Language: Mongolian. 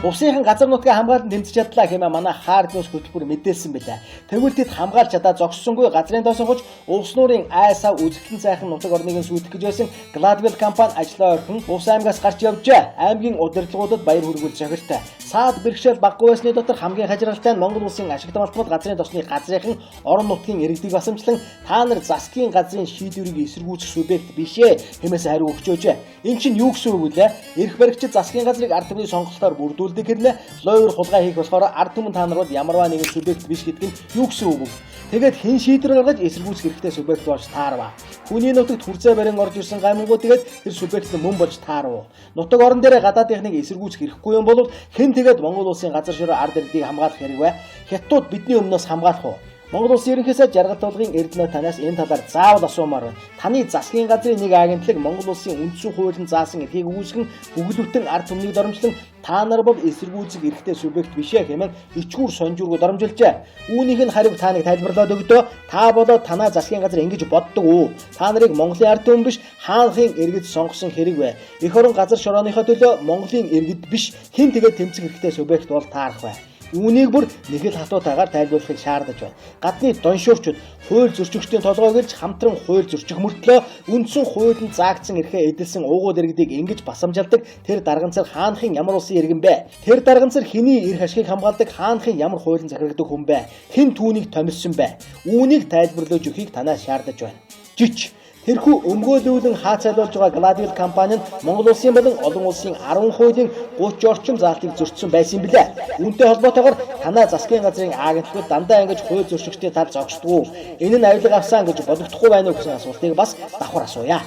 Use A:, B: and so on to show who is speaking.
A: Улсынхан газар нутгийн хамгаалалт тэмцэж чадлаа хэмээн манай Hard News хөтөлбөр мэдээлсэн байлаа. Тэгвэл тэд хамгаалж чадаа зогссонгүй газрын тосгож улс нуурын айсаа үзэгдэн сайхан нутаг орныг сүйтгэж байсан Gladwell компани ажлаа орхин Улс аймгаас гарч явжээ. Аймгийн удирдлагуудад баяр хүргүүл зохилтой. Саад бэрхшээл баггүй байсны дотор хамгийн хажиралтай нь Монгол улсын ашиг дамалтмал газрын тосны газрынхан орон нутгийн иргэдийг басамжлан та нар засгийн газрын шийдвэрийг эсэргүүцэх субъект биш ээ хэмээс хариу өгч өжээ. Энэ чинь юу гэсэн үг вэ? Эрх баригчид засгийн газрыг ард түмний сонголтоор бүрдүүлдэг гэрлээ. Лойр хулгай хийх болохоор ард түмэн та нарууд ямарваа нэгэн субъект биш гэдэг нь юу гэсэн үг вэ? Тэгээд хэн шийдвэр гаргаж эсэргүүцэх хэрэгтэй субъект болж таарваа. Хүний нутагт хүрзээ барин орж ирсэн гаймгуу тэгээд тэр субъект нь мөн болж таарав. Нутаг орон дээр гадаадынхныг эсэргүүцэх хэрэггүй юм бол хэн тэгээд Монгол улсын газар шороо ард иргэдийг хамгаалах хэрэг вэ? Хятадууд бидний өмнөөс хамгаалах уу? Монгол улсын ерөнхий сайд Жаргал толгын Эрдэнэ танаас энэ талаар заавал асуумаар байна. Таны засгийн газрын нэг агентлаг Монгол улсын үндсэн хуулийн заасан эрхийг үүсгэн бүгд бүтэн ард түмнийг доромжлон та нар бол эсэргүүцэх эрхтэй субъект биш ээ хэмээн ичгүүр сонжургуу доромжилжээ. Үүнийх нь хариуг та нэг тайлбарлаад өгдөө. Та болоод танаа засгийн газар ингэж боддог уу? Та нарыг Монголын ард түмэн биш хаанхын иргэд сонгосон хэрэг вэ? Эх орон газар шорооныхоо төлөө Монголын иргэд биш хэн тэгээд тэмцэх эрхтэй субъект бол таарах вэ? Үүнийг бүр нэг л хатуутаагаар тайлбарлахыг шаардаж байна. Гадны доншуурчид хууль зөрчигчдийн толгой гэлж хамтран хууль зөрчих мөртлөө үндсэн хуулинд заагдсан эрхээ эдэлсэн уугуул иргэдийг ингэж басамжилдаг тэр дарганцар хаанхын ямар улсын иргэн бэ? Тэр дарганцар хэний эрх ашигыг хамгаалдаг хаанхын ямар хуулийн захирагддаг хүн бэ? Хэн түүнийг томилсон бэ? Үүнийг тайлбарлаж өгөхийг танаас шаардаж байна. Жич тэрхүү өмгөөлүүлэн хаацайлуулж байгаа Gladwell компани нь Монгол улсын болон олон улсын 10 хуулийн 30 орчим заалтыг зөрчсөн байсан юм билээ. Үүнтэй холбоотойгоор танаа засгийн газрын агентлагууд дандаа ингэж хууль зөрчигчдийн тал зогсдог уу? Энэ нь авилга авсан гэж бодогдохгүй байна уу гэсэн асуултыг бас давхар асууя.